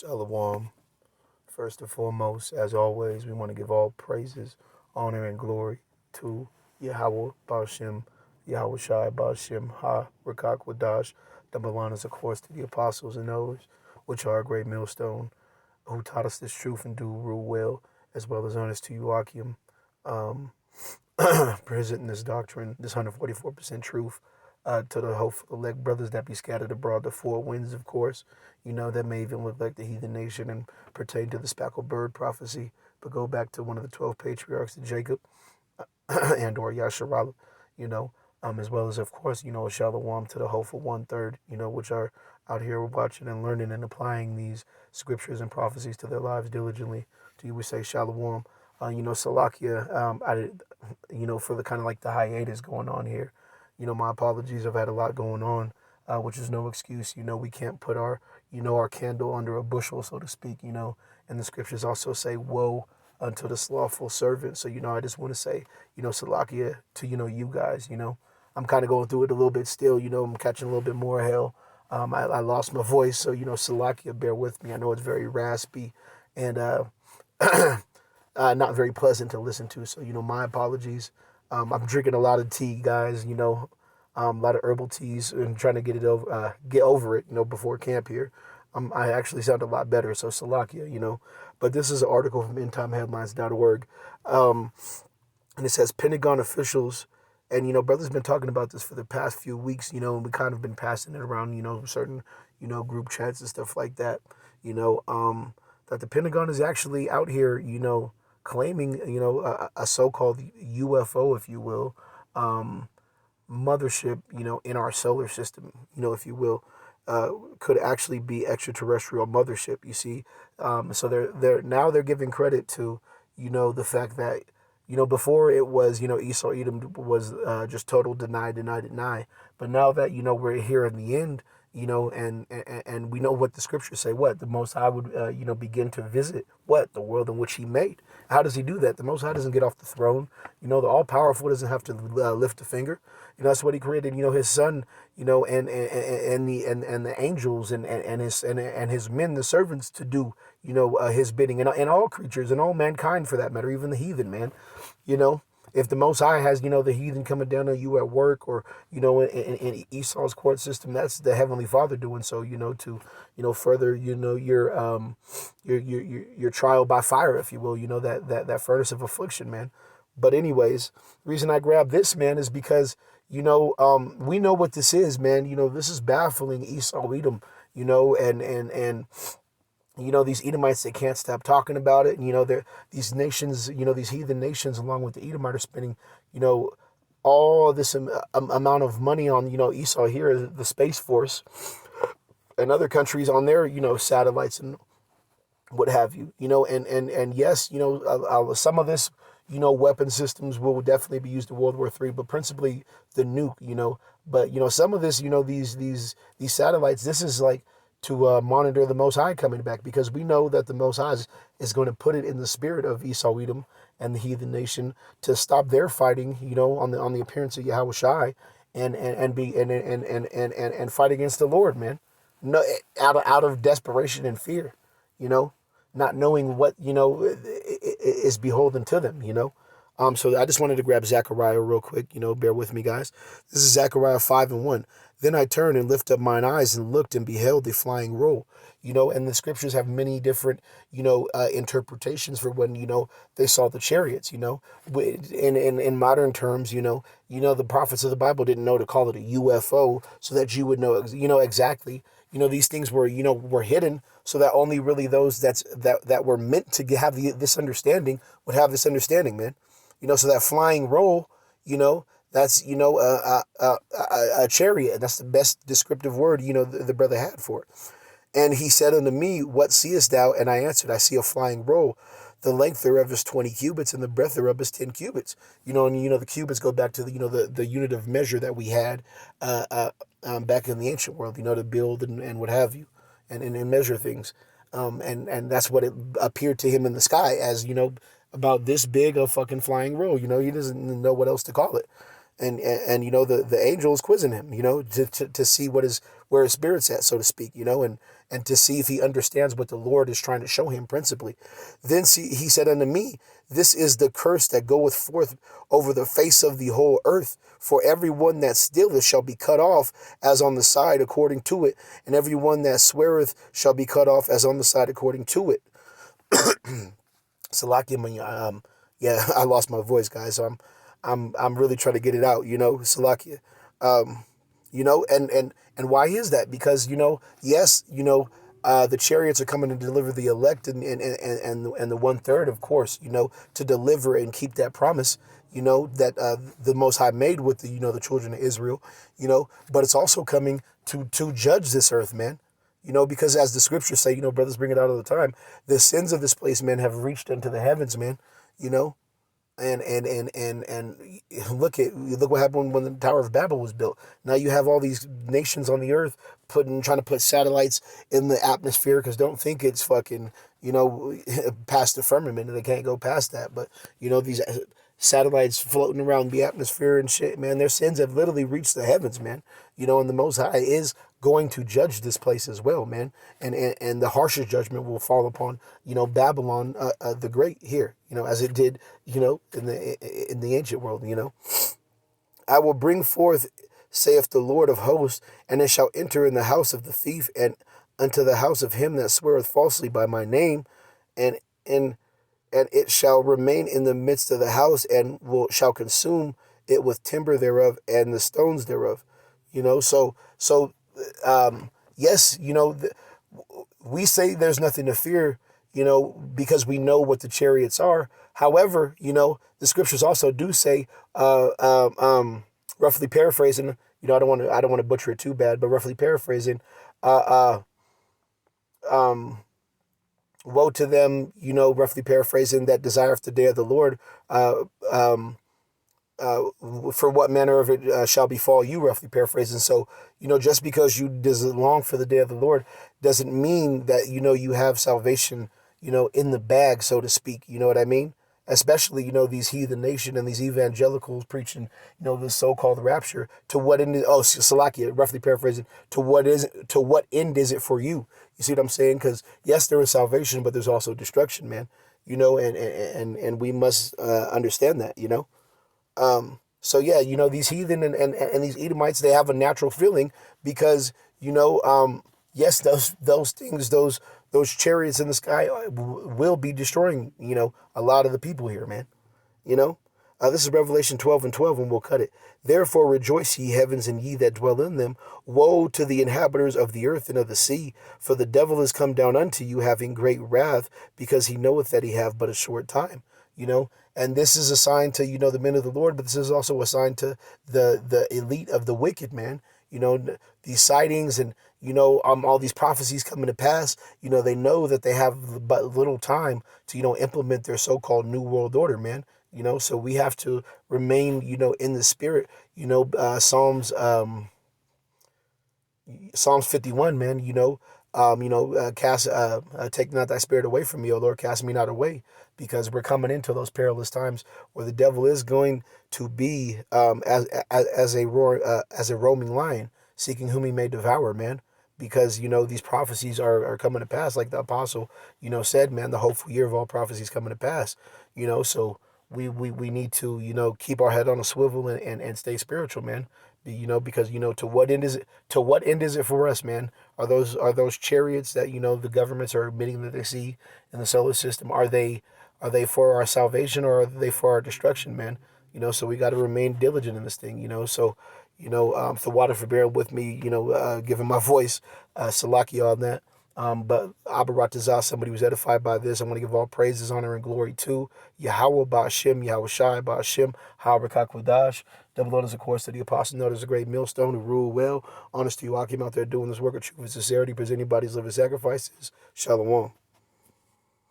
Shalom. First and foremost, as always, we want to give all praises, honor, and glory to Yahweh Ba'ashem, Yahweh Shai Ba'ashem, Ha, Rakak Wadash. Double honors, of course, to the apostles and those which are a great millstone, who taught us this truth and do rule well as honors to you, Akim, um, presenting this doctrine, this 144% truth, to the hopeful elect brothers that be scattered abroad, the four winds, of course, that may even look like the heathen nation and pertain to the speckled bird prophecy, but go back to one of the 12 patriarchs of Jacob and or Yasharallah, you know, as well as, of course, a shalom to the hopeful one-third, which are out here watching and learning and applying these scriptures and prophecies to their lives diligently. To you, we say shalom. Salakia, for the kind of like the hiatus going on here. My apologies. I've had a lot going on, which is no excuse. We can't put our candle under a bushel, so to speak, and the scriptures also say, woe unto the slothful servant. So, I just want to say, Salakia to, you guys, I'm kind of going through it a little bit still, I'm catching a little bit more hell. I lost my voice, so, Salakia, bear with me. I know it's very raspy and not very pleasant to listen to. So, my apologies. I'm drinking a lot of tea, guys, a lot of herbal teas and trying to get over it, before camp here. I actually sound a lot better, so Salakia, But this is an article from endtimeheadlines.org. And it says Pentagon officials, and, brother's been talking about this for the past few weeks, and we kind of been passing it around, certain, group chats and stuff like that, that the Pentagon is actually out here, claiming, a so-called UFO, if you will, mothership, in our solar system, if you will, could actually be extraterrestrial mothership. You see, so they're giving credit to, the fact that, before it was, Esau Edom was just total deny, but now that we're here in the end, and we know what the scriptures say. What the Most High would begin to visit the world in which He made. How does He do that? The Most High doesn't get off the throne. The All Powerful doesn't have to lift a finger. That's what He created. His Son. And the angels and His men, the servants, to do His bidding, and all creatures and all mankind for that matter, even the heathen, man. If the Most High has, the heathen coming down on you at work or, in Esau's court system, that's the Heavenly Father doing so, to, further, your trial by fire, if you will, that furnace of affliction, man. But anyways, the reason I grabbed this, man, is because, we know what this is, man. This is baffling Esau, Edom, and these Edomites, they can't stop talking about it. And, these nations, these heathen nations, along with the Edomite, are spending, all this amount of money on, Esau here, the Space Force, and other countries on their, satellites and what have you, and yes, some of this, weapon systems will definitely be used in World War III, but principally the nuke, but, some of this, these satellites, this is like, to monitor the Most High coming back, because we know that the Most High is going to put it in the spirit of Esau Edom and the heathen nation to stop their fighting, on the appearance of Yahweh Shai, and fight against the Lord, man. No, out of desperation and fear, not knowing what is beholden to them, So I just wanted to grab Zechariah real quick, bear with me, guys. This is Zechariah 5:1. Then I turned and lifted up mine eyes and looked and beheld a flying roll, and the scriptures have many different, interpretations for when, they saw the chariots, in modern terms, the prophets of the Bible didn't know to call it a UFO so that you would know, exactly, these things were, were hidden so that only really those that were meant to have this understanding would have this understanding, man. So that flying roll, that's, a chariot. That's the best descriptive word, the brother had for it. And he said unto me, what seest thou? And I answered, I see a flying roll. The length thereof is 20 cubits, and the breadth thereof is 10 cubits. And the cubits go back to the unit of measure that we had back in the ancient world, to build and what have you, and measure things. And that's what it appeared to him in the sky as, about this big a fucking flying roll. He doesn't know what else to call it. And the angel is quizzing him, to see what where his spirit's at, so to speak, and to see if he understands what the Lord is trying to show him principally. Then he said unto me, this is the curse that goeth forth over the face of the whole earth. For every one that stealeth shall be cut off as on the side according to it, and every one that sweareth shall be cut off as on the side according to it. Salakia, yeah, I lost my voice, guys, so I'm really trying to get it out, Salakia. And why is that? Because, yes, the chariots are coming to deliver the elect and the 1/3, of course, to deliver and keep that promise, that the Most High made with the children of Israel, but it's also coming to judge this earth, man. Because as the scriptures say, brothers bring it out all the time, the sins of this place, man, have reached into the heavens, man, and look what happened when the Tower of Babel was built. Now you have all these nations on the earth trying to put satellites in the atmosphere, because don't think it's fucking past the firmament, and they can't go past that. But these satellites floating around the atmosphere and shit, man, their sins have literally reached the heavens, man. And the Most High is going to judge this place as well, man. And the harshest judgment will fall upon, Babylon the Great here, as it did, in the ancient world, I will bring forth, saith the Lord of hosts, and it shall enter in the house of the thief, and unto the house of him that sweareth falsely by my name, and it shall remain in the midst of the house, and shall consume it with timber thereof and the stones thereof. Yes, we say there's nothing to fear, because we know what the chariots are. However, the scriptures also do say, roughly paraphrasing, I don't want to butcher it too bad, but roughly paraphrasing, woe to them, roughly paraphrasing, that desireth the day of the Lord, for what manner of it shall befall you, roughly paraphrasing. So, just because you long for the day of the Lord doesn't mean that, you have salvation, in the bag, so to speak. You know what I mean? Especially, these heathen nation and these evangelicals preaching, the so-called rapture. To what end? Salakia, roughly paraphrasing. To what end is it for you? You see what I'm saying? Because yes, there is salvation, but there's also destruction, man. And we must understand that. So yeah, these heathen and these Edomites, they have a natural feeling because, yes, those things, those chariots in the sky will be destroying, a lot of the people here, man. This is Revelation 12:12, and we'll cut it. Therefore rejoice, ye heavens, and ye that dwell in them. Woe to the inhabitants of the earth and of the sea, for the devil is come down unto you, having great wrath, because he knoweth that he have but a short time. And this is a sign to, the men of the Lord, but this is also a sign to the elite of the wicked, man. These sightings and, all these prophecies coming to pass, they know that they have but little time to, implement their so-called New World Order, man. So we have to remain, in the spirit, Psalms 51, man, take not thy spirit away from me, O Lord, cast me not away, because we're coming into those perilous times where the devil is going to be as a roaming lion, seeking whom he may devour, man. Because, these prophecies are coming to pass, like the apostle, said, man, the hopeful year of all prophecies coming to pass, so we need to, keep our head on a swivel and stay spiritual, man. Because, to what end is it for us, man? Are those chariots that, the governments are admitting that they see in the solar system, are they for our salvation, or are they for our destruction, man? So we got to remain diligent in this thing, so, the water for bearing with me, giving my voice, Salaki on that. But Abaratazah, somebody was edified by this. I want to give all praises, honor, and glory to Yahweh Ba'ashem, Yahweh Shai Ba'ashem, Ha'arakakwadash. Double honors, of course, to the apostle, known as a great millstone who rule well. Honest to you, Akim, out there doing this work of truth and sincerity, presenting bodies, living sacrifices. Shalom.